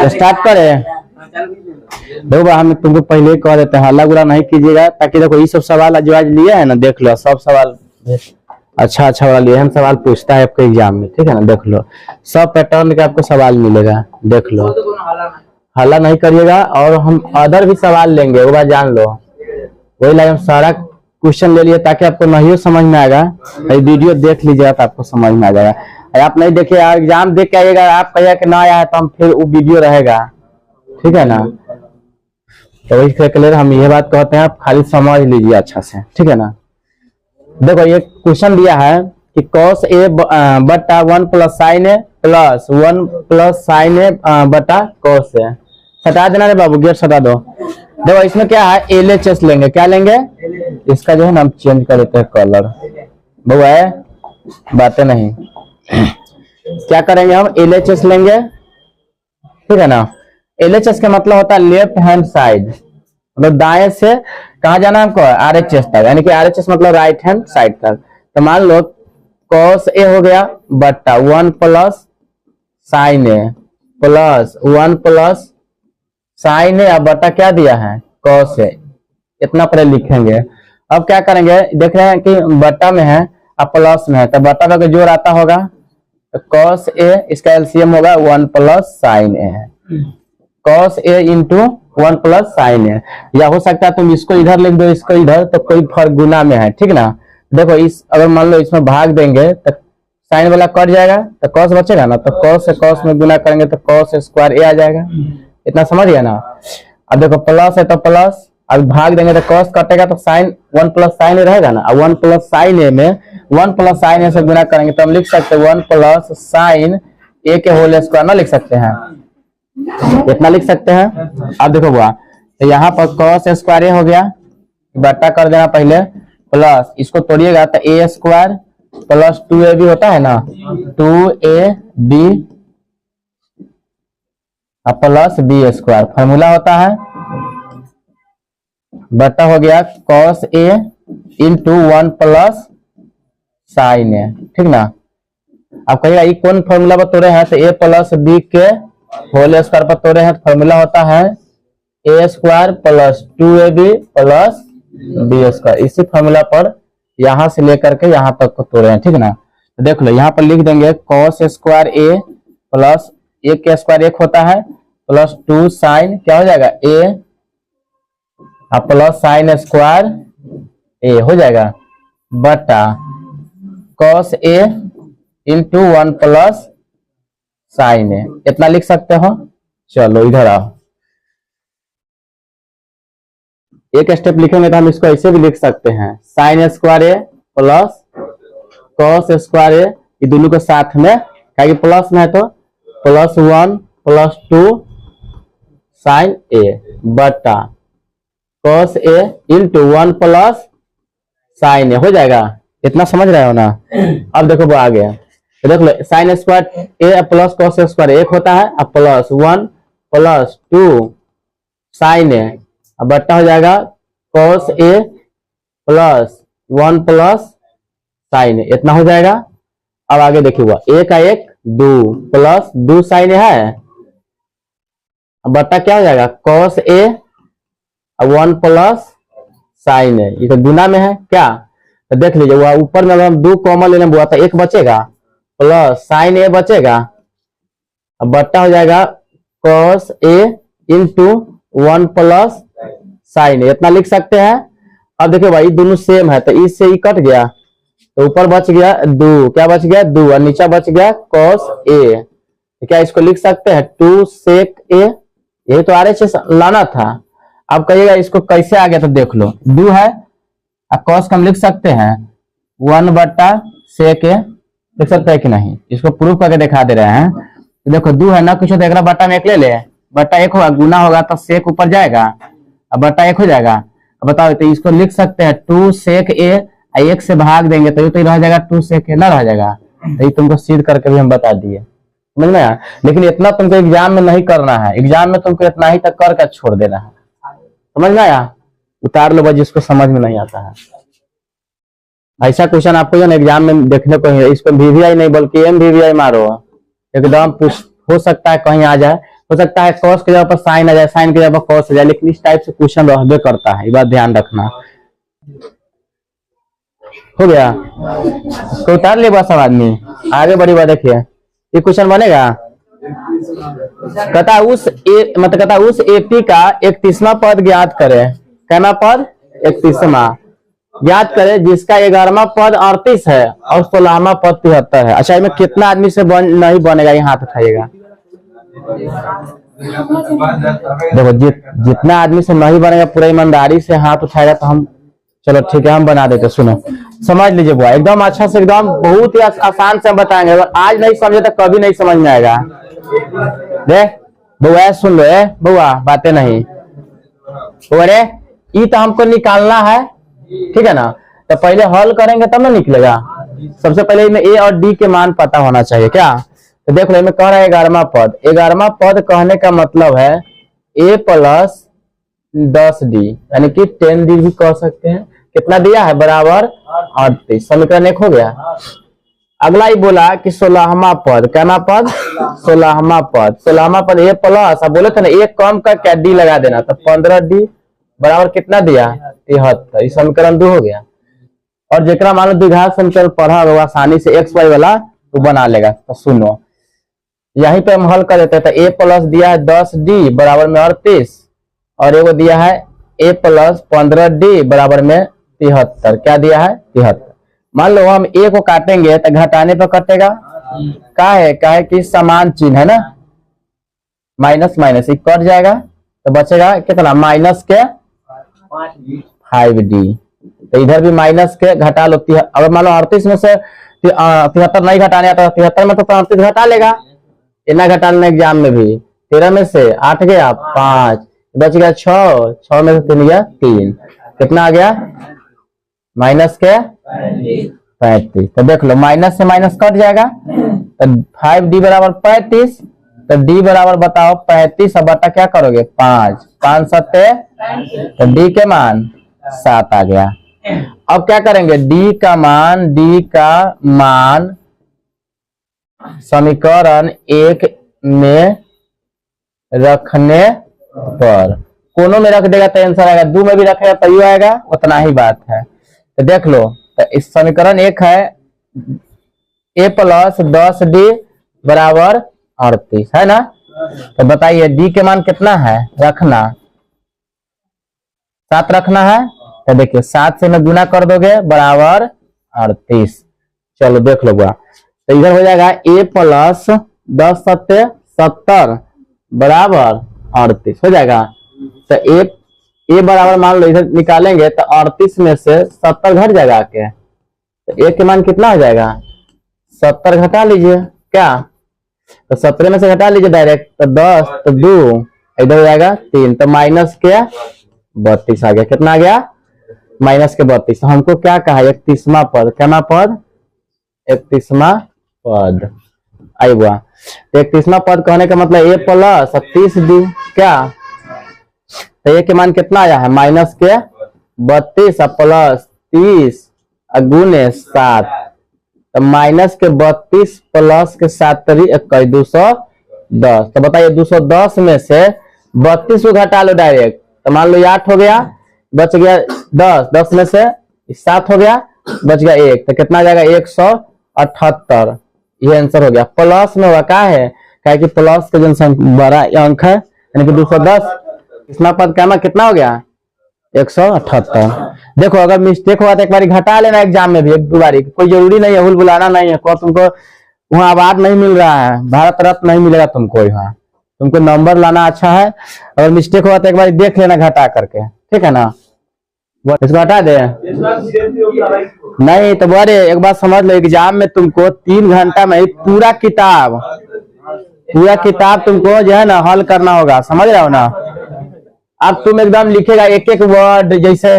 Start करें। देखो हम तुमको पहले कह देते हैं हल्ला गुला नहीं कीजिएगा, ताकि देखो ये सब सवाल जो आज लिए है ना, देख लो सब सवाल अच्छा अच्छा वाला लिए हम सवाल पूछता है आपके एग्जाम में, ठीक है ना। देख लो सब पैटर्न का आपको सवाल मिलेगा, देख लो हल्ला नहीं करिएगा। और हम अदर भी सवाल लेंगे, वो बात जान लो। वही लाइन सारा क्वेश्चन ले लिए ताकि आपको नहीं समझ में आएगा, वीडियो देख लीजिएगा तो आपको समझ में आ जाएगा। आप नहीं देखिए एग्जाम देख के आइएगा, आप कहिएगा कि ना आया है तो हम फिर वो वीडियो रहेगा, ठीक है ना। तो इसके लिए हम ये बात कहते हैं, आप खाली समझ लीजिए अच्छा से, ठीक है ना। देखो ये क्वेश्चन दिया है कि cos a बटा 1 प्लस साइन ए प्लस 1 प्लस साइन ए बटा cos ए। हटा देना रे बाबू, गेट हटा दो। देखो इसमें क्या है, LHS लेंगे। क्या लेंगे? इसका जो है ना हम चेंज कर देते हैं कलर, वो है बातें नहीं। क्या करेंगे हम, LHS लेंगे, ठीक है ना। LHS का मतलब होता है लेफ्ट हैंड साइड, मतलब दाएं से कहा जाना हमको, RHS तक, यानी कि RHS मतलब राइट हैंड साइड तक। तो मान लो cos A हो गया बट्टा 1 प्लस साइन ए प्लस 1 प्लस साइन ए, बट्टा क्या दिया है cos A, इतना पर लिखेंगे। अब क्या करेंगे, देख रहे हैं कि बट्टा में है अब प्लस में है, तो बट्टा का जोड़ आता होगा तो cos A, इसका LCM होगा 1 plus sine A, cos A into 1 plus sine A. या हो सकता है तुम इसको इधर लिख दो, इसको इधर, तो कोई फर्क गुना में है, ठीक ना। देखो इस अगर मान लो इसमें भाग देंगे तो साइन वाला कट जाएगा तो cos बचेगा ना, तो cos से cos में गुना करेंगे तो cos स्क्वायर A आ जाएगा। इतना समझ गया ना। अब देखो प्लस है तो प्लस, अब भाग देंगे तो cos कटेगा तो साइन 1 प्लस साइन ए रहेगा ना। अब 1 प्लस साइन ए में 1 प्लस साइन ए से गुना करेंगे तो हम लिख सकते हैं 1 प्लस साइन ए के होल स्क्वायर ना लिख सकते हैं, इतना लिख सकते हैं। अब देखो हुआ तो यहाँ पर cos स्क्वायर ए हो गया, बट्टा कर देना पहले, प्लस इसको तोड़िएगा तो ए स्क्वायर प्लस 2ab होता है ना, 2ab plus B square formula होता है, बट्टा हो गया cos a into 1 plus sine A, ठीक ना। अब कहिएगा ये कौन फॉर्मूला पर तोड़े हैं, तो a प्लस बी के होल स्क्वायर पर तोड़े हैं, फॉर्मूला होता है A square plus 2ab plus B square. इसी फॉर्मूला पर यहां से लेकर के यहां तक को तोड़े हैं, ठीक ना। तो देख लो यहाँ पर लिख देंगे cos स्क्वायर ए प्लस ए के स्क्वायर 1 होता है प्लस 2 साइन क्या हो जाएगा ए प्लस साइन स्क्वायर ए हो जाएगा बटा cos ए इंटू 1 प्लस साइन ए, इतना लिख सकते हो। चलो इधर आओ, एक स्टेप लिखेंगे तो हम इसको ऐसे भी लिख सकते हैं, साइन स्क्वायर ए प्लस cos स्क्वायर ए, ये दोनों को साथ में क्या प्लस में है तो प्लस 1 प्लस 2 साइन ए बटा cos ए इंटू 1 प्लस साइन ए हो जाएगा। इतना समझ रहे हो ना। अब देखो वो आ गया, तो देख लो साइन स्क्वायर ए प्लस cos स्क्वायर 1 होता है, अब प्लस 1 प्लस 2 साइन ए, अब बट्टा हो जाएगा cos ए प्लस 1 प्लस साइन ए, इतना हो जाएगा। अब आगे देखिए हुआ ए का 1 2 प्लस 2 साइन ए है, अब बट्टा क्या हो जाएगा cos ए 1 प्लस साइन ए, ये तो गुना में है क्या, तो देख लीजिए वह ऊपर में हम 2 कॉमन लेने हुआ था 1 बचेगा प्लस साइन ए बचेगा, अब बट्टा हो जाएगा cos ए इंटू 1 प्लस साइन ए, इतना लिख सकते हैं। अब देखिए भाई दोनों सेम है तो इससे ही कट गया, तो ऊपर बच गया 2, क्या बच गया 2 और नीचे बच गया cos ए, तो क्या इसको लिख सकते हैं 2 sec ए, ये तो RHS लाना था। अब कहिएगा इसको कैसे आ गया, तो देख लो 2 है, अब cos का हम लिख सकते हैं 1 बट्टा sec ए, लिख सकते हैं कि नहीं, इसको प्रूफ करके दिखा दे रहे हैं। तो देखो 2 है ना, कुछ देख रहा बट्टा में 1 ले ले, बट्टा 1 होगा, गुना होगा तो sec ऊपर जाएगा, अब बट्टा 1 हो जाएगा। अब बताओ तो इसको लिख सकते हैं 2 sec ए, 1 से भाग देंगे तो ये तो रह जाएगा 2 sec ए ना रह जाएगा, तो ये तुमको सीध करके भी हम बता दिए, समझ में आया। लेकिन इतना तुमको एग्जाम में नहीं करना है, एग्जाम में तुमको इतना ही तक करके छोड़ देना है, समझ में आया। उतार लो जिसको समझ में नहीं आता है। ऐसा क्वेश्चन आपको जो एग्जाम में देखने को है, इसको VVI नहीं बल्कि MVVI मारो, एकदम हो सकता है कहीं आ जाए, हो सकता है कॉस की जगह पर साइन आ जाए, साइन की जगह पर कॉस आ जाए, लेकिन इस टाइप से क्वेश्चन रहबे करता है, ये बात ध्यान रखना। हो गया तो उतार ले बस, सब आदमी आगे बढ़ी बात। देखिए ये क्वेश्चन बनेगा, कहता मतलब कहता उस एपी का 31वां पद ज्ञात करे। कहना पद 31वां ज्ञात करे जिसका 11वां पद 38 है और 16वां पद 73 है। अच्छा इसमें कितना आदमी से नहीं बनेगा, ये हाथ उठाइएगा। देखो जितना आदमी से नहीं बनेगा पूरा ईमानदारी से हाथ उठाएगा तो हम, चलो ठीक है हम बना देते। सुनो समझ लीजिए बुआ, एकदम अच्छा से, एकदम बहुत ही आसान से हम बताएंगे। अगर आज नहीं समझे तो कभी नहीं समझ में आएगा। देख बुआ सुन लो, बुआ बातें नहीं अरे ये तो हमको निकालना है, ठीक है ना। तो पहले हल करेंगे तब ना निकलेगा। सबसे पहले इनमें ए और डी के मान पता होना चाहिए क्या। तो देख लो इनमें कह रहा है 11वां पद। 11वां पद कहने का मतलब है ए प्लस 10d यानी कि 10d भी कह सकते हैं। कितना दिया है बराबर 38। समीकरण 1 हो गया। अगला ही बोला कि 16वां पद, कहना पद 16वां पद। 16वां पद ए प्लस, अब बोले थे ना एक कम का क्या डी लगा देना, तो 15d बराबर कितना दिया 73। समीकरण 2 हो गया। और जेकरा मान लो द्विघात समीकरण पढ़ा होगा आसानी से एक्स वाई वाला तो बना लेगा। तो सुनो यहीं पे हम हल कर देते हैं। तो ए प्लस दिया है 10d बराबर में 38 और एगो दिया है ए प्लस 15d बराबर में 73। क्या दिया है 73। मान लो हम ए को काटेंगे तो घटाने पर कटेगा, क्या है कि समान चिन्ह है ना, माइनस माइनस कट जाएगा तो बचेगा कितना माइनस के 5d। तो इधर भी माइनस के घटा लो। अगर मान लो 38 में से 73 नहीं घटाने आता, 73 में तो 38 घटा लेगा। इतना घटा लेना एग्जाम में भी। 13 में से 8 गया 5, बच गया 6, 6 में से 3 गया 3, कितना आ गया माइनस के 35। तो देख लो माइनस से माइनस कट जाएगा तो 5d बराबर 35। तो d बराबर बताओ 35 और बटा क्या करोगे 5, 5 सत्ते तो d के मान 7 आ गया। अब क्या करेंगे d का मान समीकरण 1 में रखने पर, कोनों में रख देगा तो आंसर आएगा, 2 में भी रखेगा तो ये आएगा, उतना ही बात है। तो देख लो तो इस समीकरण 1 है a प्लस 10d बराबर 38 है ना। तो बताइए d के मान कितना है रखना, 7 रखना है। तो देखिए 7 से में गुना कर दोगे बराबर 38। चलो देख लो बुआ, तो इधर हो जाएगा a प्लस 10 सत्ते 70 बराबर 38 हो जाएगा। तो ए बराबर मान लो इधर निकालेंगे तो 38 में से 70 घट जाएगा आके, तो ए के मान कितना हो जाएगा 70 घटा लीजिए क्या। तो 17 में से घटा लीजिए डायरेक्ट, तो 10 तो 2 इधर हो जाएगा 3, तो माइनस के 32 आ गया। कितना आ गया माइनस के 32। तो हमको क्या कहा 31वां पद, क्या पद 31वां पद आई हुआ। तो 31वां पद कहने का मतलब ए प्लस 30d क्या, तो ए के मान कितना आया है माइनस के 32 प्लस 30 गुने 7। तो माइनस के 32 प्लस के 7 21 210। तो बताइए 210 में से 32 को घटा लो डायरेक्ट, तो मान लो 8 हो गया, बच गया 10, 10 में से 7 हो गया, बच गया 1, तो कितना आ जाएगा 178। ये आंसर हो गया। प्लस में हुआ क्या है, क्या कि प्लस का जनसंख्या बड़ा अंक है यानी कि 210। इसमें पद का कितना हो गया 178। देखो अगर मिस्टेक हुआ तो एक बार घटा लेना एग्जाम में भी, एक दो बारी, कोई जरूरी नहीं है, हुल बुलाना नहीं है। को तुमको वहाँ अवार्ड नहीं मिल रहा है, भारत रत्न नहीं मिलेगा तुमको, यहाँ तुमको नंबर लाना अच्छा है। अगर मिस्टेक हुआ तो एक बार देख लेना घटा करके, ठीक है ना। इसको हटा दे नहीं तो बड़े एक बात समझ लो, एग्जाम में तुमको 3 घंटा में पूरा किताब तुमको जो है ना हल करना होगा, समझ रहे हो ना। अब तुम एकदम लिखेगा एक एक वर्ड, जैसे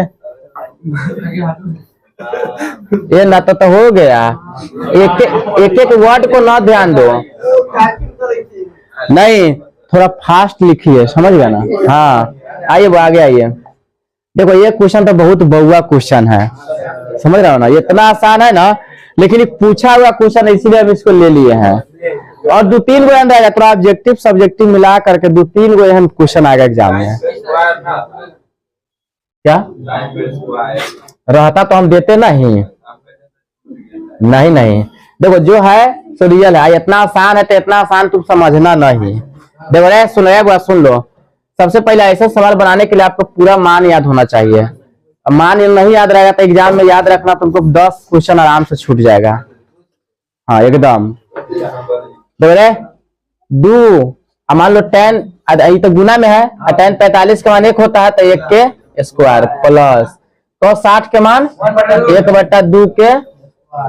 ये ना तो हो गया, एक एक वर्ड को ना ध्यान दो, नहीं थोड़ा फास्ट लिखिए, समझ गया ना। हाँ आइए आगे आइए। देखो ये क्वेश्चन तो बहुत बहुआ क्वेश्चन है, समझ रहे हो ना, ये इतना आसान है ना, लेकिन पूछा हुआ क्वेश्चन इसीलिए हम इसको ले लिए हैं। और 2-3 गो रहेगा, थोड़ा ऑब्जेक्टिव सब्जेक्टिव मिला करके 2-3 गो एहन क्वेश्चन आएगा एग्जाम में। क्या रहता तो हम देते नहीं। नहीं देखो जो है सो रियल है, इतना आसान है तो इतना आसान तुम समझना नहीं। देखो रे सुन लो, सुन लो। सबसे पहले ऐसा सवाल बनाने के लिए आपको पूरा मान याद होना चाहिए। अब मान नहीं याद रहेगा तो एग्जाम में याद रखना, तुमको 10 क्वेश्चन आराम से छूट जाएगा। हाँ एकदम। देखो रे दो मान लो 10 ये तो गुना में है, 10 45 के मान 1 होता है तो 1 के स्क्वायर प्लस तो 60 के मान 1/2 के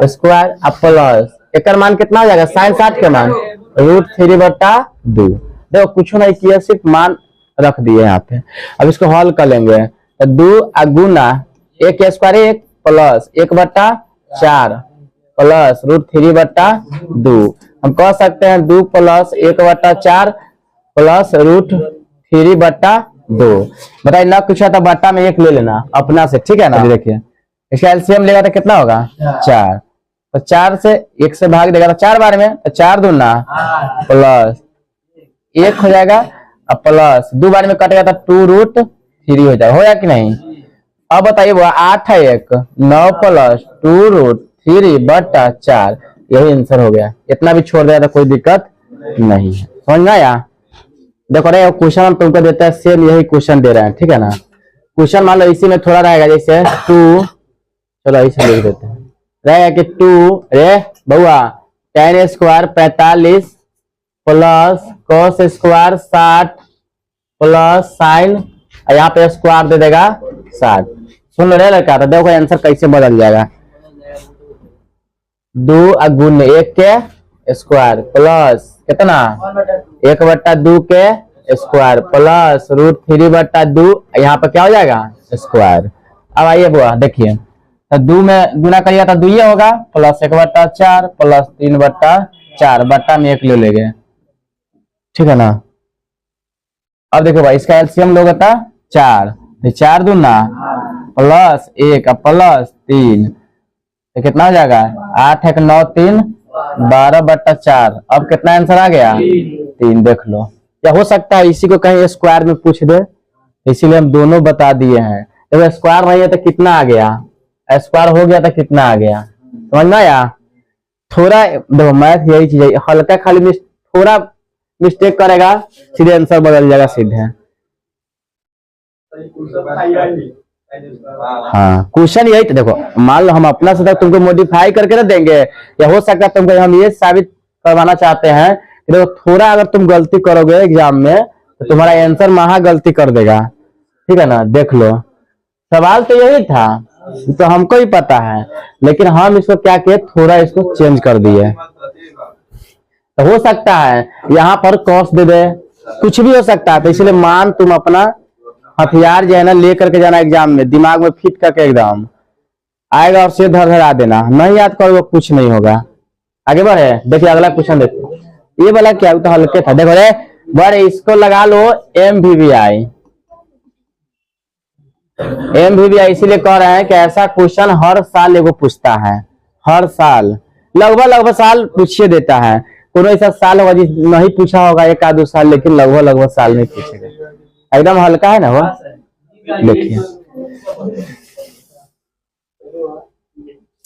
स्क्वायर प्लस एक मान कितना हो जाएगा sin 60 के मान √3/2। देखो कुछ नहीं किया, सिर्फ मान रख दिए यहाँ पे। अब इसको हल कर लेंगे तो 2 गुना 1 के स्क्वायर 1 प्लस 1/4 प्लस √3/2। हम कह सकते हैं 2 प्लस 1/4 प्लस √3/2। बताइए ना कुछ है तो बट्टा में 1 ले लेना अपना से, ठीक है ना। देखिए इसका एलसीएम लेगा तो कितना होगा 4, तो 4 से 1 से भाग देगा तो 4 बार में, तो 4 दूना प्लस 1 हो जाएगा अब प्लस 2 बार में कटेगा तो 2√3 हो जाएगा। होगा कि नहीं। अब बताइए वो 8 है 1 9 प्लस 2√3/4 यही आंसर हो गया। इतना भी छोड़ दिया तो कोई दिक्कत नहीं है, समझ में आया। देखो रे क्वेश्चन हम तुमको देते हैं, सेम यही क्वेश्चन दे रहे हैं, ठीक है ना। क्वेश्चन मान लो इसी में थोड़ा रहेगा, जैसे 2, चलो ऐसे लिख देते हैं, रहेगा कि 2 रे बउआ tan square 45 plus cos square 60 plus sin यहाँ पे स्क्वायर दे देगा 60। सुन लो रे लड़का, तो देखो आंसर कैसे बदल जाएगा। 2 गुना 1 के स्क्वायर प्लस कितना 1/2 के स्क्वायर प्लस √3/2 यहाँ पे क्या हो जाएगा स्क्वायर। अब आइए बुआ देखिए, तो 2 में गुना करिएगा तो 2 ही होगा प्लस 1/4 प्लस 3/4 बट्टा में 1 ले लेंगे, ठीक है ना। अब देखो भाई इसका एलसीएम लोगे तो 4, 4 दूना प्लस 1 प्लस 3 तो कितना हो जाएगा 8 1 9 3 12/4। अब कितना आंसर आ गया 3। देख लो, या हो सकता है इसी को कहीं स्क्वायर में पूछ दे, इसीलिए हम दोनों बता दिए हैं। तो स्क्वायर नहीं है तो कितना आ गया, स्क्वायर हो गया तो कितना आ गया, समझ में आया। थोड़ा देखो मैथ यही चीज है, हल्का खाली थोड़ा मिस्टेक करेगा सीधे आंसर बदल जाएगा सीधे। हाँ क्वेश्चन यही तो देखो, मान लो हम अपना से तुमको मॉडिफाई करके ना देंगे, या हो सकता है तुमको हम ये साबित करवाना चाहते हैं कि देखो थोड़ा अगर तुम गलती करोगे एग्जाम में तो तुम्हारा आंसर महा गलती कर देगा, ठीक है ना। देख लो सवाल तो यही था, तो हमको ही पता है, लेकिन हम इसको क्या किए थोड़ा इसको चेंज कर दिए। तो हो सकता है यहाँ पर कॉस दे दे, कुछ भी हो सकता है। तो इसलिए मान तुम अपना हथियार जो है ना लेकर के जाना एग्जाम में, दिमाग में फिट करके एकदम आएगा और से धर देना, नहीं याद करोगे कुछ नहीं होगा। आगे बढ़े, देखिए अगला क्वेश्चन देखो। ये वाला क्या तो हल्के था, देखो रे बड़े इसको लगा लो MVVI। MVVI इसीलिए कह रहे हैं कि ऐसा क्वेश्चन हर साल एगो पूछता है, हर साल लगभग साल पूछिए देता है। कोई ऐसा साल होगा जिस नहीं पूछा होगा 1-2 साल, लेकिन लगभग साल नहीं पूछेगा। एकदम हल्का है ना वो। देखिए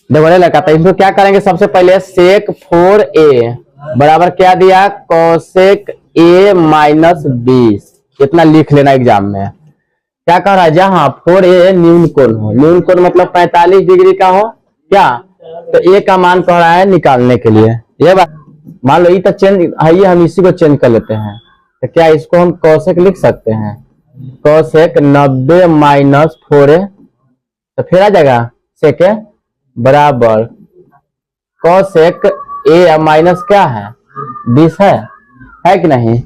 देखो लड़का, तो इसको क्या करेंगे सबसे पहले sec 4a बराबर क्या दिया cosec a - 20, इतना लिख लेना एग्जाम में। क्या कह रहा है जहां 4a न्यून कोण हो, न्यून कोण मतलब 45 डिग्री का हो क्या, तो a का मान कह रहा है निकालने के लिए। ये बात मान लो ये तो चेंज है, हम इसी को चेंज कर लेते हैं। तो क्या इसको हम cosec लिख सकते हैं, cosec 90 - 4a, तो फिर आ जाएगा sec बराबर cosec a माइनस क्या है 20 है कि नहीं।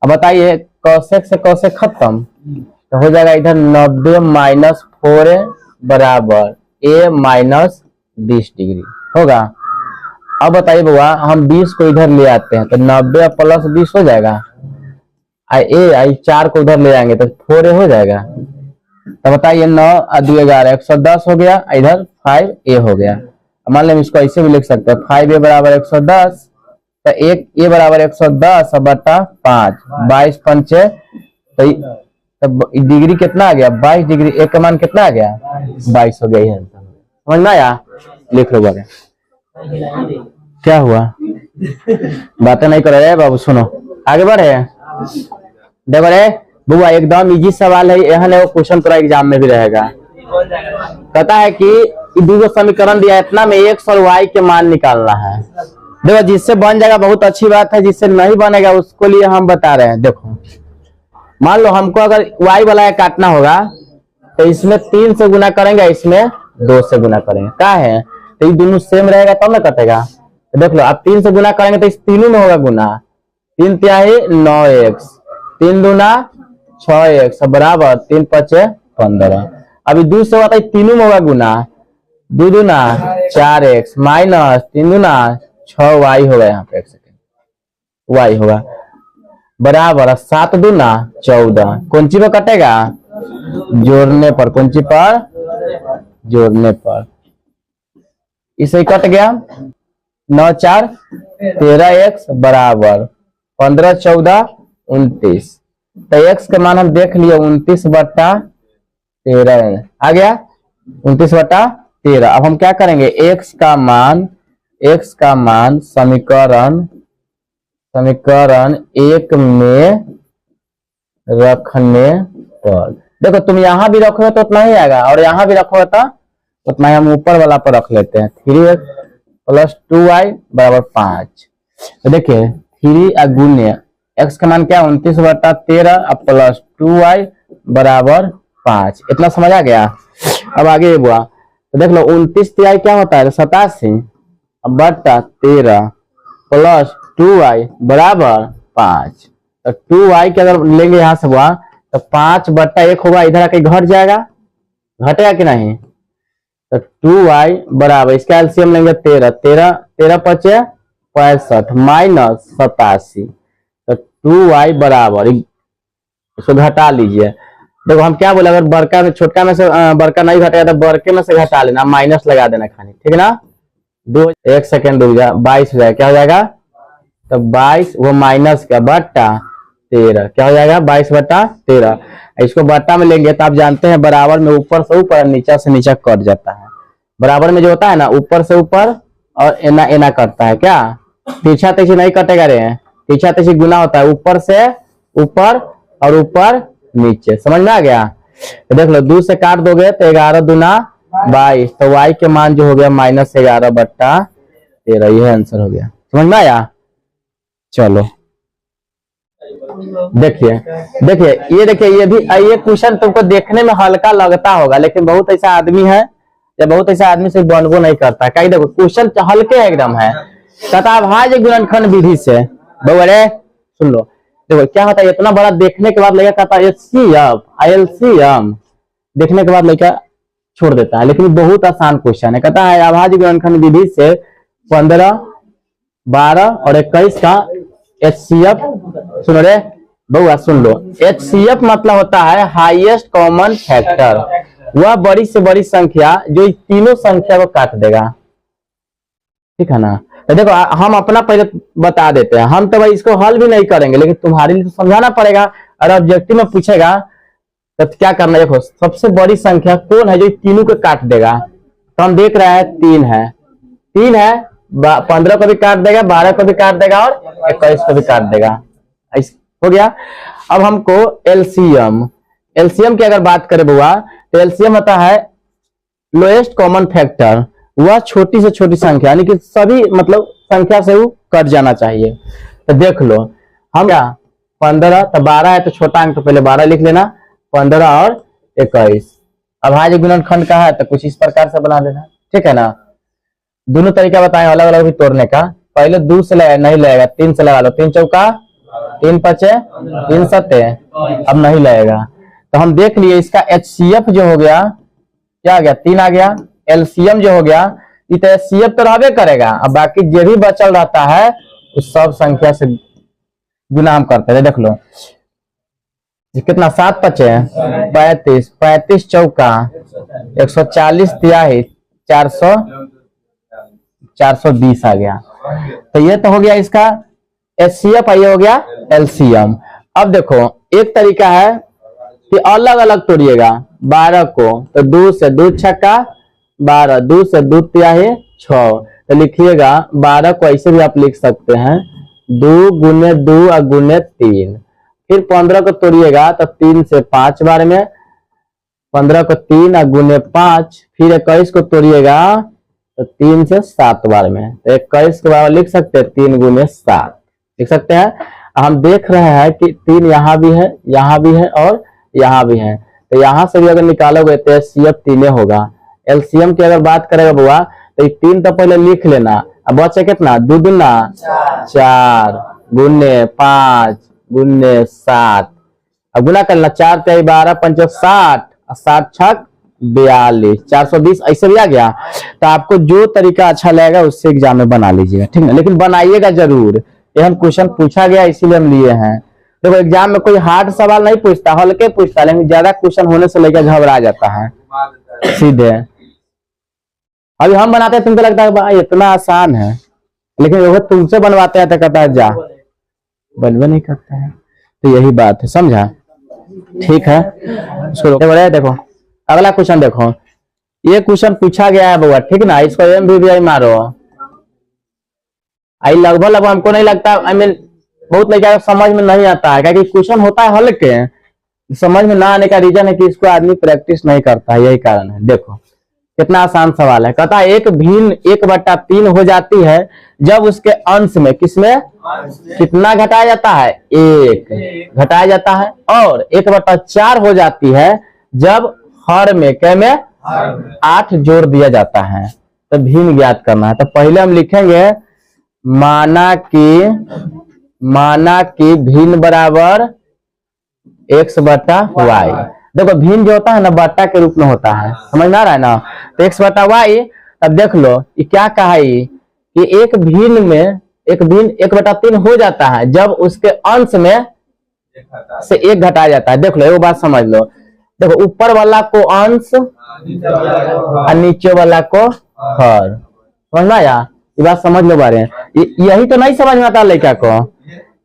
अब बताइए cosec से cosec खत्म, तो हो जाएगा इधर 90 - 4a बराबर a - 20 डिग्री होगा। अब बताइए बुआ हम 20 को इधर ले आते हैं तो 90 प्लस 20 हो जाएगा, आई 4 को उधर ले आएंगे तो 4a हो जाएगा। तो बताइए 9 और 2 11 110 हो गया, इधर 5a हो गया। मान लें इसको ऐसे भी लिख सकते हैं 5a बराबर 110, तो एक ये बराबर 110 बटा 5, 22 पंचे तो डिग्री कितना आ गया 22 डिग्री, एक का मान कितना आ गया 22 हो गया। ये समझ में आया? लिख लो बारे। क्या हुआ बातें नहीं कर रहे बाबू, सुनो आगे बढ़े। देखो रे बुआ एकदम इजी सवाल है, यहाँ वो क्वेश्चन पूरा एग्जाम में भी रहेगा। कहता है कि दो समीकरण दिया, इतना में x और y के मान निकालना है। देखो जिससे बन जाएगा बहुत अच्छी बात है, जिससे नहीं बनेगा उसको लिए हम बता रहे हैं। देखो मान लो हमको अगर y वाला काटना होगा तो इसमें 3 से गुना करेंगे, इसमें 2 से गुना करेंगे। क्या है तो ये दोनों सेम रहेगा तब ना कटेगा। तो देख लो आप 3 से गुना करेंगे तो इस तीनों में होगा गुना, 3 तिहाई 9x, 3 दूना 6x बराबर 3 पचे 15। अभी 2 से होता है तीनों में होगा गुना, 2 दूना 4x माइनस 3 दूना 6y होगा, यहाँ पे 1 सेकेंड y होगा बराबर 7 दूना 14। कौन ची पर कटेगा जोड़ने पर, कौन ची पर जोड़ने पर, इसे कट गया 9 4 13x बराबर 15 14 29। तो x का मान हम देख लिए 29 बटा 13 आ गया, 29 बटा 13। अब हम क्या करेंगे x का मान समीकरण 1 में रखने पर, देखो तुम यहाँ भी रखोगे तो उतना ही आएगा और यहाँ भी रखोगे तो उतना ही। हम ऊपर वाला पर रख लेते हैं 3x प्लस 2y बराबर 5। तो देखिए 3 गुने x का मान क्या 29 बटा 13 प्लस 2y बराबर 5। इतना समझ आ गया। अब आगे ये हुआ तो देख लो 29 तिहाई क्या होता है 87 बटा 13 प्लस 2y बराबर 5। तो 2y के अगर लेंगे यहाँ से हुआ तो 5 बटा 1 होगा, इधर आके घट जाएगा, घटेगा कि नहीं। तो 2y बराबर इसका एलसीएम लेंगे 13 पचे 65 माइनस 87। तो 2y बराबर इसको घटा लीजिए। देखो हम क्या बोले, अगर बड़का में छोटका में से बड़का नहीं घटेगा तो बड़के में से घटा लेना, माइनस लगा देना खाली, ठीक है ना। 1 सेकेंड रुक जा, 22 हो जाएगा, क्या हो जाएगा तो 22 वो माइनस का बटा 13 क्या हो जाएगा 22 बटा 13। इसको बटा में लेंगे तो आप जानते हैं बराबर में ऊपर से ऊपर नीचा से नीचा कट जाता है। बराबर में जो होता है ना ऊपर से ऊपर और एना एना कटता है, क्या पीछा तैसी नहीं कटेगा रे, पीछा तैसी गुना होता है, ऊपर से ऊपर और ऊपर नीचे। समझ में आ गया। तो देख लो 2 से काट दोगे तो 11 दूना 22। तो y के मान जो हो गया -11 बट्टा 13, यह आंसर हो गया। समझ में आया। चलो देखिए ये देखिए ये क्वेश्चन तुमको देखने में हल्का लगता होगा, लेकिन बहुत ऐसा आदमी है या बहुत ऐसा आदमी से बनबो नहीं करता। कहीं देखो क्वेश्चन हल्के एकदम है। तथाभाज्य गुणनखंड विधि से बड़े सुन लो, देखो क्या होता है, इतना बड़ा देखने के बाद लड़का कहता है एलसीएम देखने के बाद लड़का छोड़ देता है, लेकिन बहुत आसान क्वेश्चन है। कहता है अभाज्य गुणनखंड विधि से 15, 12 और 21 का एचसीएफ, सुनो रे बउआ सुन लो, एचसीएफ मतलब होता है हाईएस्ट कॉमन फैक्टर, वह बड़ी से बड़ी संख्या जो तीनों संख्या को काट देगा, ठीक है ना। तो देखो हम अपना पहले बता देते हैं, हम तो भाई इसको हल भी नहीं करेंगे, लेकिन तुम्हारे लिए तो समझाना पड़ेगा। और ऑब्जेक्टिव में पूछेगा तो क्या करना है, देखो सबसे बड़ी संख्या कौन है जो तीनों को काट देगा। तो हम देख रहे हैं 3 है, 15 को भी काट देगा, 12 को भी काट देगा और 21 को भी काट देगा। हो गया। अब हमको एलसीएम की अगर बात करें बुआ तो एलसीएम होता है लोएस्ट कॉमन फैक्टर, वह छोटी से छोटी संख्या, यानी कि सभी मतलब संख्या से वो कट जाना चाहिए। तो देख लो हम क्या 15 तो 12 है तो छोटा अंक तो पहले 12 लिख लेना, 15 और 21। अभाज्य गुणनखंड का है तो कुछ इस प्रकार से बना लेना, ठीक है ना। दोनों तरीका बताएं अलग अलग भी तोड़ने का। पहले 2 से नहीं लगेगा, 3 से लगा लो, 3 चौका 3 पचे 3 सत्ते, अब नहीं लगेगा। तो हम देख लिए इसका एचसीएफ जो हो गया क्या आ गया 3 आ गया, एलसीएम जो हो गया ये तो एचसीएफ तो रहबे करेगा, अब बाकी जो भी बचल रहता है उस सब संख्या से गुना हम करते हैं। देख लो कितना 7 पचे 35, 35 चौका 140 तिहाई 420 आ गया। तो ये तो हो गया इसका एचसीएफ, ये हो गया एलसीएम। अब देखो एक तरीका है कि अलग अलग तोड़िएगा 12 को, तो 2 से 2 छक्का 12, 2 से 2 तिहाई 6, तो लिखिएगा 12 को ऐसे भी आप लिख सकते हैं 2 गुने 2 और गुने 3। फिर 15 को तोड़िएगा तो 3 से 5 बार में, 15 को 3 और गुने 5। फिर 21 को तोड़िएगा तो 3 से 7 बार में, तो 21 के बराबर लिख सकते हैं 3 गुने 7 लिख सकते हैं। हम देख रहे हैं कि 3 यहाँ भी है, यहाँ भी है और यहाँ भी है, तो यहाँ से भी अगर निकालोगे तो एचसीएफ 3 होगा। एलसीएम की अगर बात करेगा बुआ तो 3 तो पहले लिख लेना, अब बचे कितना 2 दूना 4 गुने 5 गुने 7, अब गुना करना 4 तिहाई 12 पंच 60 और 60 छक 42, 420 ऐसे भी आ गया। तो आपको जो तरीका अच्छा लगेगा उससे एग्जाम में बना लीजिएगा, ठीक है, लेकिन बनाइएगा जरूर। ये हम क्वेश्चन पूछा गया इसीलिए हम लिए हैं। देखो एग्जाम में कोई हार्ड सवाल नहीं पूछता, हल्के पूछता, लेकिन ज्यादा क्वेश्चन होने से लेकर घबरा जाता है सीधे। अभी हम बनाते हैं तुमको लगता है भाई इतना आसान है, लेकिन वो तुमसे बनवाते हैं तो कहता है जा, बनवे नहीं करता है। तो यही बात है, समझा, ठीक है। इसको देखो अगला क्वेश्चन देखो, ये क्वेश्चन पूछा गया है बुआ, ठीक ना, इसको एमवीवीआई मारो। आई लगभग हमको नहीं लगता, आई मीन बहुत लड़का समझ में नहीं आता है, क्योंकि क्वेश्चन होता है हल्के, समझ में ना आने का रीजन है कि इसको आदमी प्रैक्टिस नहीं करता है, यही कारण है। देखो कितना आसान सवाल है, कहता है एक भिन्न 1/3 हो जाती है जब उसके अंश में किसमें कितना घटाया जाता है, 1 घटाया जाता है, और 1/4 हो जाती है जब हर में कै में 8 जोड़ दिया जाता है। तो भिन्न ज्ञात करना है। तो पहले हम लिखेंगे माना कि भिन्न बराबर x/y। देखो भिन्न जो होता है ना बट्टा के रूप में होता है, समझ में आ रहा है ना, तो x/y। अब देख लो ये क्या कहा है कि एक भिन्न में 1/3 हो जाता है जब उसके अंश में से 1 घटाया जाता है। देख लो ये बात समझ लो, देखो ऊपर वाला को अंश और नीचे वाला को हर, समझ में आया, ये बात समझ लो बारे। यही तो नहीं समझ में आता लड़का को,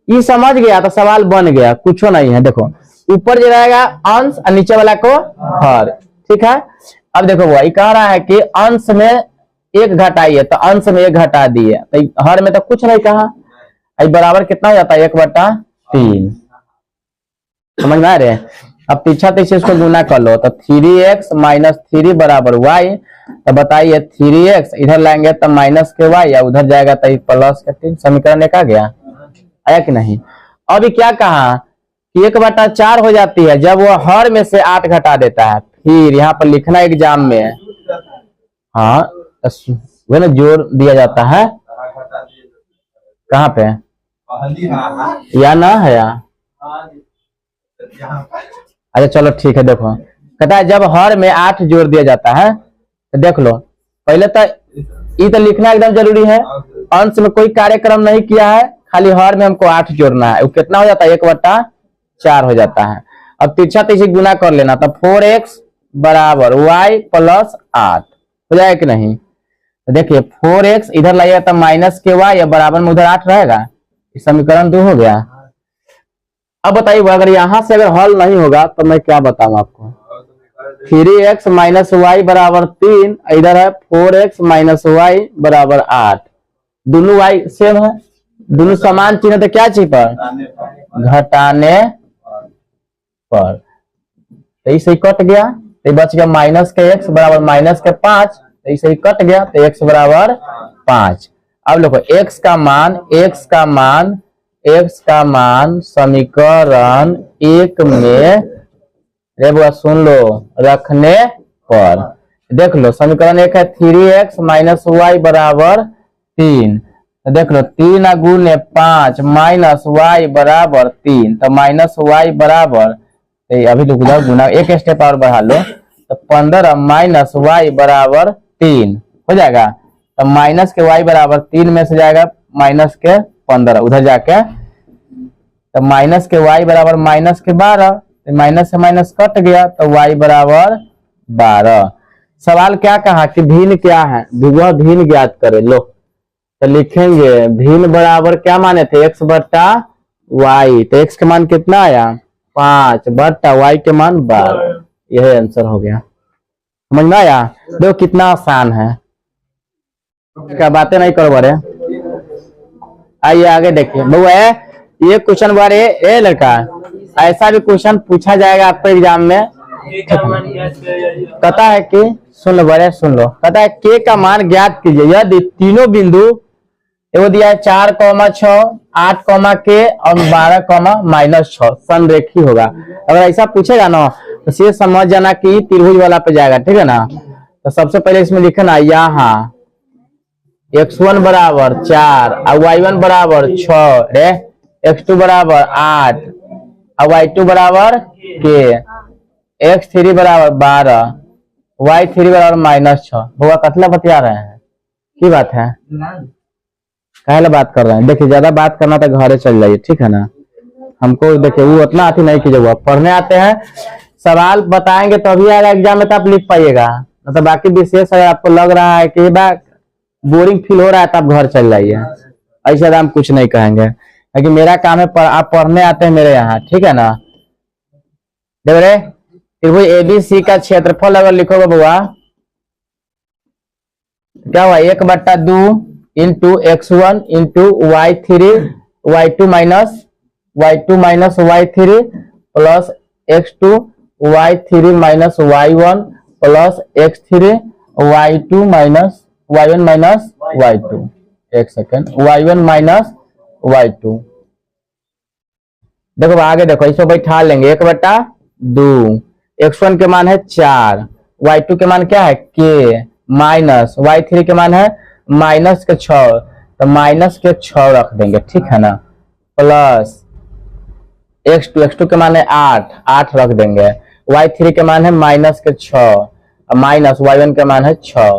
ये समझ गया तो सवाल बन गया, कुछ नहीं है। देखो ऊपर जो रहेगा अंश और नीचे वाला को हर, ठीक है। अब देखो वो कह रहा है कि अंश में 1 घटाइए, तो अंश में 1 घटा दिए, तो हर में तो कुछ नहीं कहा, बराबर कितना हो जाता है 1/3, समझ में आ रहे। अब पीछा पीछे इसको गुना कर लो, तो 3x - 3 बराबर y। तो बताइए 3x इधर लाएंगे तो माइनस के y, या उधर जाएगा तो प्लस के 3। समीकरण एक आ गया, आया कि नहीं। अभी क्या कहा कि 1/4 हो जाती है जब वो हर में से 8 घटा देता है। फिर यहाँ पर लिखना एग्जाम में, हाँ वो ना जोड़ दिया जाता है, कहाँ पे या ना है या, अच्छा चलो ठीक है। देखो कहता है जब हर में 8 जोड़ दिया जाता है, तो देख लो पहले तो ये तो लिखना एकदम जरूरी है, अंश में कोई कार्यक्रम नहीं किया है, खाली हर में हमको 8 जोड़ना है। वो कितना हो जाता है 1/4 हो जाता है। अब तिरछा तिरछी गुना कर लेना, तो 4x बराबर y + 8 हो जाएगा कि नहीं। तो देखिए 4x इधर लाइएगा तो माइनस के y, या बराबर में उधर 8 रहेगा, समीकरण 2 हो गया। अब बताइए अगर यहां से अगर हल नहीं होगा तो मैं क्या बताऊं आपको। 3x - y बराबर 3, इधर है 4x - y बराबर 8, दोनों y सेम है, दोनों समान चिन्ह, तो क्या चीज पर घटाने पर, तो इसे ही कट गया, तो बच गया माइनस के x बराबर माइनस के 5, तो इसे ही कट गया, तो x बराबर 5। अब देखो x का मान समीकरण 1 में रे सुन लो रखने पर, देख लो समीकरण 1 है 3x - y बराबर 3, तो देख लो 3 × 5 - y बराबर 3, तो -y बराबर, अभी रुक जाओ गुना एक स्टेप और बढ़ा लो, तो 15 - y बराबर 3 हो जाएगा। तो माइनस के y बराबर 3 में से जाएगा माइनस के 15 उधर जाके, तो माइनस के y बराबर माइनस के 12, माइनस से माइनस कट गया, तो y बराबर 12। सवाल क्या कहा कि भिन्न क्या है, वह भिन्न ज्ञात करे। लो तो लिखेंगे भिन्न बराबर क्या माने थे, x बट्टा y। तो x का मान कितना आया 5 बट्टा y के मान 12। यह आंसर हो गया। समझ में आया? देखो कितना आसान है, क्या बातें नहीं करो बड़े। आइए आगे देखिए बहु है ये क्वेश्चन बारे ए लड़का, ऐसा भी क्वेश्चन पूछा जाएगा आपको एग्जाम में। कहता है कि सुन लो बड़े सुन लो, कहता है के का मान ज्ञात कीजिए यदि तीनों बिंदु एगो दिया है 4,6 8, के और 12,-6 संरेखी होगा। अगर ऐसा पूछेगा ना तो ये समझ जाना कि त्रिभुज वाला पे जाएगा, ठीक है ना। तो सबसे पहले इसमें लिखना यहाँ x1 बराबर 4 और y1 बराबर 6, x2 बराबर 8 और y2 बराबर के, x3 बराबर 12, y3 बराबर -6। भैया कतला बतिया रहे हैं की बात है, काहे बात कर रहे हैं। देखिए ज्यादा बात करना तो घरे चल जाइए, ठीक है ना। हमको देखिए वो उतना आती नहीं कीजिएगा, पढ़ने आते हैं सवाल बताएंगे तभी आएगा एग्जाम में तो आप लिख पाइएगा। मतलब बाकी विशेष है आपको लग रहा है कि बात बोरिंग फील हो रहा है तो आप घर चल जाइए, ऐसा हम कुछ नहीं कहेंगे क्योंकि मेरा काम है आप पढ़ने आते हैं मेरे यहाँ, ठीक है ना। देख रहे त्रिभुज ABC का क्षेत्रफल अगर लिखोगे बुआ क्या हुआ 1/2 into x1 into y3 y2 minus y3 plus x2 y3 minus y1 plus x3 y1 minus y2। एक सेकेंड y1 माइनस y2। देखो आगे देखो इसको बैठा लेंगे 1/2, x1 के मान है 4, y2 के मान क्या है k, माइनस y3 के मान है -6, तो -6 रख देंगे, ठीक है ना। प्लस x2 के मान है 8 रख देंगे, y3 के मान है -6 माइनस y1 के मान है 6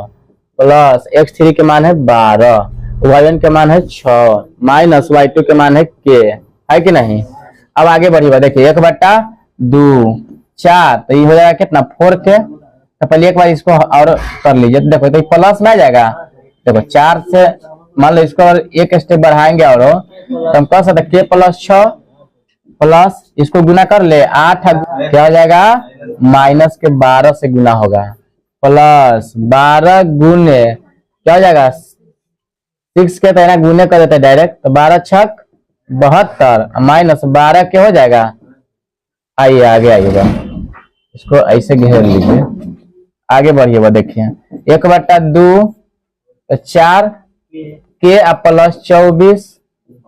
प्लस x3 के मान है 12, y1 के मान है 6 माइनस y2 के मान है k, है कि नहीं। अब आगे बढ़िएगा देखिए 1/2 4 तो ये हो जाएगा कितना 4k। तो पहले एक बार इसको और कर लीजिए, देखो तो प्लस में आ जाएगा। देखो 4 से मान लो इसको और एक स्टेप बढ़ाएंगे और तो हम कह सकते k + 6 प्लस इसको गुना कर ले 8 क्या हो जाएगा -12 से गुना होगा, प्लस 12 गुने क्या हो जाएगा 6 के तो गुने कर देते डायरेक्ट, तो 12 छक 72 माइनस 12 के हो जाएगा। आइए आगे आइएगा, इसको ऐसे घेर लीजिए, आगे बढ़िएगा। देखिए 1/2 4 के प्लस 24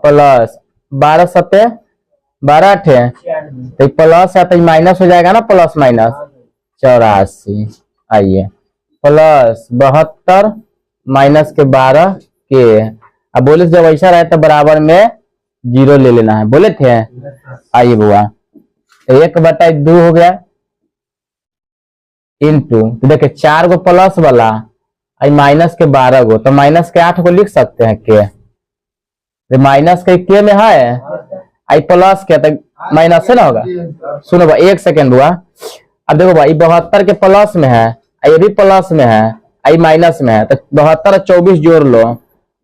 प्लस 12 7 12 तो प्लस है तो माइनस हो जाएगा ना, प्लस माइनस 84। आइए प्लस 72 माइनस के 12 के। अब बोले जब ऐसा रहे तो बराबर में 0 ले लेना है, बोले थे। आइए बुआ 1/2 हो गया इंटू तो देखिए 4 गो प्लस वाला माइनस के 12 गो, तो माइनस के 8 को लिख सकते हैं के, माइनस के में है आई प्लस के तो माइनस से ना होगा। सुनो भाई एक सेकेंड बुआ, अब देखो भाई 72 के प्लस में है, ये भी प्लस में है, आई माइनस में है, तो 72 और 24 जोड़ लो,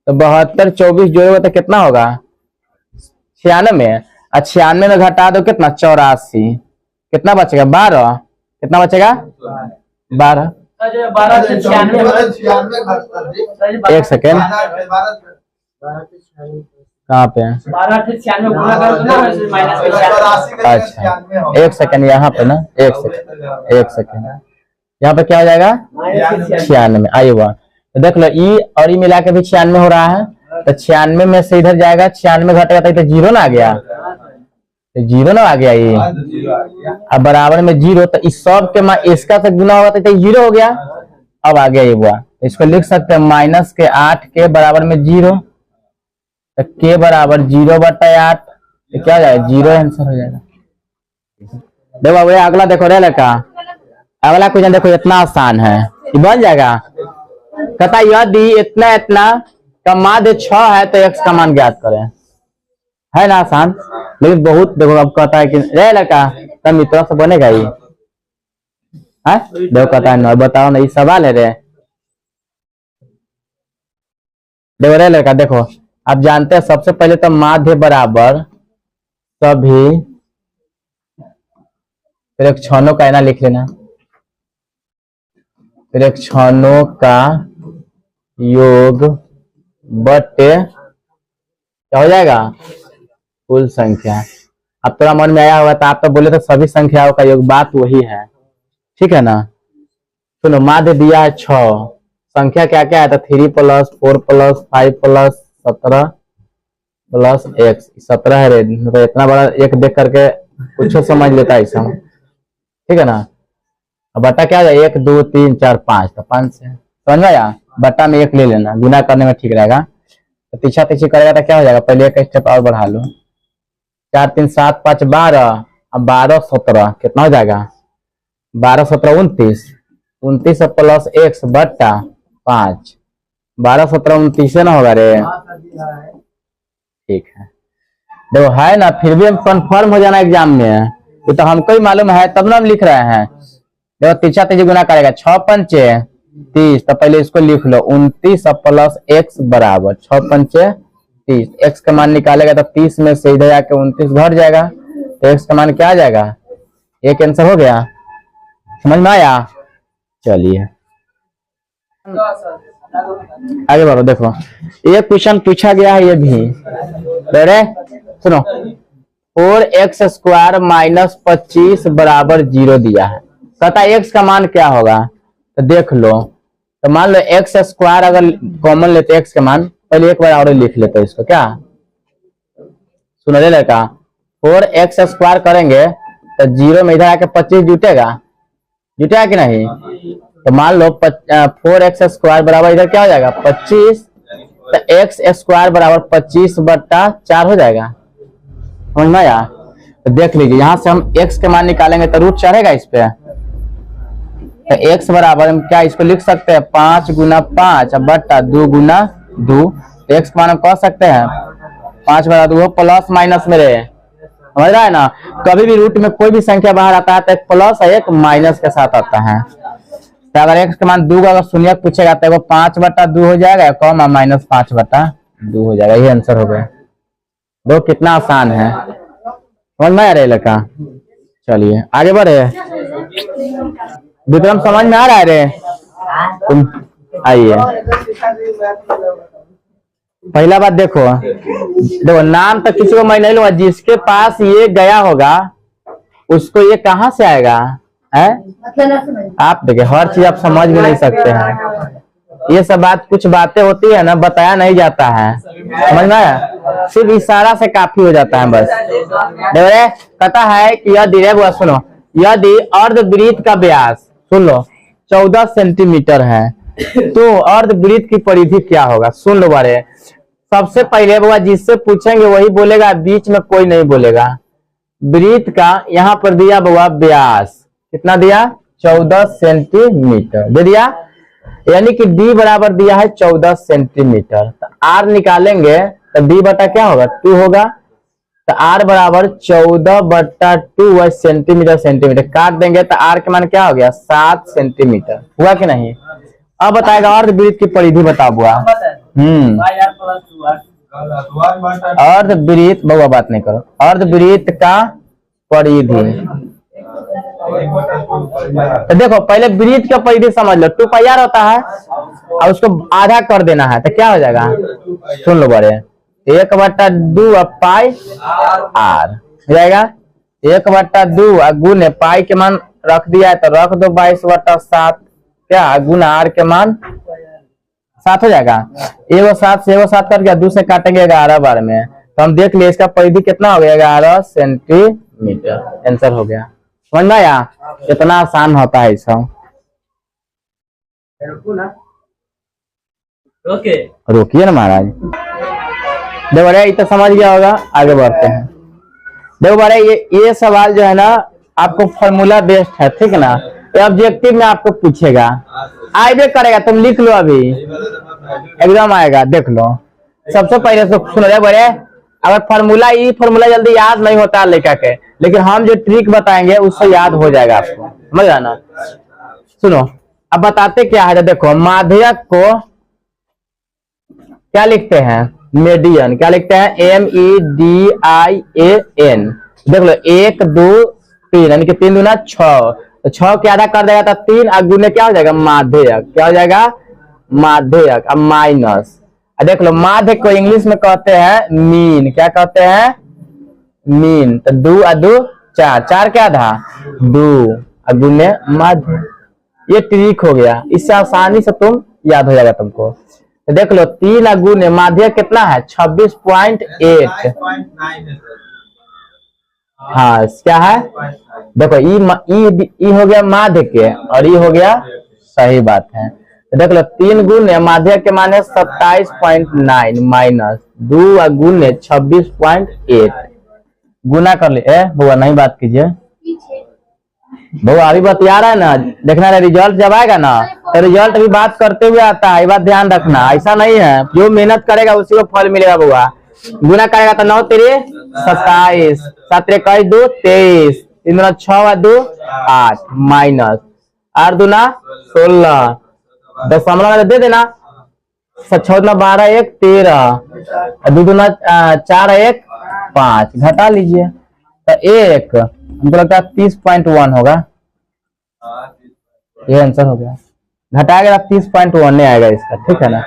तो 72 24 जोड़ोगे तो कितना होगा 96, और 96 में घटा दो कितना 84, कितना बचेगा 12, कितना बचेगा 12। एक सेकेंड कहाँ पे है, अच्छा एक सेकेंड यहाँ पे ना, एक सेकेंड यहाँ पे क्या हो जाएगा 96। आइए बात तो देख लो ई और ई मिला के भी 96 हो रहा है, तो 96 में से इधर जाएगा 96 घटेगा तो 0 ना आ गया, तो 0 ना आ गया ये, अब बराबर में 0 तो इस सब के इसका से गुना होगा तो 0 हो गया। अब आ गया ये हुआ, तो इसको लिख सकते हैं माइनस के 8 के बराबर में 0, तो के बराबर 0/8, तो क्या हो जाएगा 0 आंसर हो जाएगा। देखो भैया अगला देखो रे लड़का, अगला क्वेश्चन देखो इतना आसान है, ये बन जाएगा। कहता यदि इतना का माध्य 6 है तो x का मान ज्ञात करें, है ना आसान, लेकिन बहुत देखो अब कहता है कि रे लड़का तब मित्रों से बनेगा ही है, देखो कहता है ना बताओ ना, ये सवाल है रे। देखो रे लड़का, देखो आप जानते हैं सबसे पहले तो माध्य बराबर सभी प्रेक्षणों का है ना, लिख लेना, प्रेक्षणों का योग बटे क्या हो जाएगा, कुल संख्या। अब थोड़ा मन में आया होगा तो आप तो बोले तो सभी संख्याओं का योग, बात वही है, ठीक है ना। सुनो, माध्य दिया है 6, संख्या क्या क्या है तो 3 + 4 + 5 + 17 + 1, 17 है रे, तो इतना बड़ा एक देख करके कुछ समझ लेता है सब, ठीक है ना। अब बट्टा क्या है, 1 2 3 4 5, तो 5 से समझ में आया। बट्टा में 1 ले लेना, गुना करने में ठीक रहेगा। तो पीछा पीछे करेगा तो क्या हो जाएगा, पहले एक स्टेप और बढ़ा लो, 4 3 7 5 12, अब 12 17 कितना हो जाएगा, 12 17 29, 29 + 1 बट्टा 5, 12 17 29 ना होगा रे, ठीक है। देखो है ना, फिर भी हम कंफर्म हो जाना एग्जाम में, ये तो हमको ही मालूम है तब ना हम लिख रहे हैं। देखो तीछा तीछी गुना करेगा, 6 पंचे 30, तो पहले इसको लिख लो, 29 + x बराबर 6 पंचे 30, x का मान निकालेगा तो 30 में से इधर आके 29 घट जाएगा, तो x का मान क्या आ जाएगा, एक आंसर हो गया, समझ में आया। चलिए आगे बढ़ो। देखो ये क्वेश्चन पूछा गया है, ये भी अरे सुनो, 4x² - 25 बराबर 0 दिया है, कहता x का मान क्या होगा, तो देख लो। तो मान लो x² अगर कॉमन लेते x का मान, पहले एक बार और लिख लेते इसको, क्या सुनो ले लड़का, 4x² करेंगे तो 0 में इधर आके 25 जुटेगा, जुटेगा कि नहीं। तो मान लो 4x² बराबर इधर क्या हो जाएगा 25, तो x² बराबर 25 बट्टा 4 हो जाएगा, समझ में आया। तो देख लीजिए यहाँ से हम x के मान निकालेंगे तो रूट चढ़ेगा इस पे, तो x बराबर हम क्या इसको लिख सकते हैं 5 × 5 बट्टा 2 × 2, तो x मान हम कह सकते हैं 5 बटा 2 प्लस माइनस में रहे, समझ रहा है ना। कभी भी रूट में कोई भी संख्या बाहर आता है तो एक प्लस और एक माइनस के साथ आता है। तो अगर x का मान 2 का अगर शून्य पूछेगा तो 5 बटा 2 हो जाएगा, कॉमा माइनस 5 बटा 2 हो जाएगा, ये आंसर हो गया। दो कितना आसान है, समझ में आ रहा है लड़का। चलिए आगे बढ़े, विक्रम समझ में आ रहा है रे, तुम आइए। पहला बात देखो, देखो नाम तो किसी को मैं नहीं लूंगा, जिसके पास ये गया होगा उसको ये कहाँ से आएगा है, आप देखिए हर चीज आप समझ भी नहीं सकते हैं, ये सब बात कुछ बातें होती है ना, बताया नहीं जाता है, समझ में आया, सिर्फ इशारा से काफी हो जाता है बस। देखो कहता है कि यदि सुनो, यदि अर्धवृत्त का व्यास सुन लो 14 सेंटीमीटर है तो अर्धवृत्त की परिधि क्या होगा, सुन लो बारे। सबसे पहले बाबा जिससे पूछेंगे वही बोलेगा, बीच में कोई नहीं बोलेगा। वृत्त का यहाँ पर दिया बाबा व्यास, कितना दिया 14 सेंटीमीटर दे दिया, यानी कि d बराबर दिया है 14 सेंटीमीटर, तो r निकालेंगे तो d बटा क्या होगा 2 होगा, तो r बराबर 14 बटा 2 सेंटीमीटर, सेंटीमीटर काट देंगे तो r के मान क्या हो गया 7 सेंटीमीटर, हुआ कि नहीं। अब बताएगा अर्धवृत्त की परिधि बता बुआ, अर्धवृत्त बहुआ बात नहीं करो, अर्धवृत्त का परिधि। तो देखो पहले वृत्त का परिधि समझ लो, 2πr होता है और उसको आधा कर देना है तो क्या हो जाएगा, सुन लो बड़े, 1/2 पाई r हो जाएगा, 1/2 गुने पाई के मान रख दिया है तो रख दो 22/7, क्या गुना r के मान 7 हो जाएगा, 1 7 से 1 7 कर गया, 2 से काटेंगे 11 बार में, तो हम देख लिए इसका परिधि कितना हो गया 11 सेंटीमीटर, आंसर हो गया, समझ में आया। इतना आसान होता है सब, रोकिए ना महाराज। देखो बड़े ये तो समझ गया होगा, आगे बढ़ते हैं। देखो बड़े ये सवाल जो है ना आपको फॉर्मूला बेस्ड है, ठीक है ना, ये ऑब्जेक्टिव में आपको पूछेगा, आइए करेगा, तुम लिख लो अभी एग्जाम आएगा देख लो। सबसे पहले तो सुनो रे बड़े, अगर फॉर्मूला जल्दी याद नहीं होता लेखा के, लेकिन हम जो ट्रिक बताएंगे उससे याद हो जाएगा आपको, समझ आना। सुनो अब बताते क्या है, देखो माध्यक को क्या लिखते हैं, मीडियन। क्या लिखते हैं, MEDIAN। देख लो 1 2 3 यानी कि 3 दूना 6, तो 6 के आधा कर देगा तो 3 और गुने क्या हो जाएगा, माध्यक। क्या हो जाएगा, माध्यक। अब माइनस, देख लो माध्यक को इंग्लिश में कहते हैं मीन। क्या कहते हैं, मीन। तो 2 और 2 4, 4 क्या था 2 और गुने माध्य। ये ट्रिक हो गया, इससे आसानी से तुम याद हो जाएगा तुमको। तो देख लो 3 और गुने माध्य कितना है 26.8। हाँ क्या है, देखो ई हो गया माध्य के और ई हो गया, सही बात है। तो देख लो 3 गुने माध्य के माने 27.9 माइनस 2 और गुने 26.8। गुना कर ले, बुआ नहीं बात कीजिए बुआ, अभी बतिया रहा है ना, देखना है रिजल्ट जब आएगा ना तो रिजल्ट भी बात करते हुए आता है, ये बात ध्यान रखना। ऐसा नहीं है जो मेहनत करेगा उसी को फल मिलेगा बुआ। गुना करेगा तो 9 तेरे 27, 7 3 2 23, 3 दूना 6 और 2 8 माइनस 8 दूना 16, दशमलव दे देना, 6 दूना 12 1 13, 2 दूना 4 1 5, घटा लीजिए तो 1 हमको लगता है 30.1 होगा, ये आंसर हो गया। घटाएगा 30.1 नहीं आएगा इसका, ठीक है ना।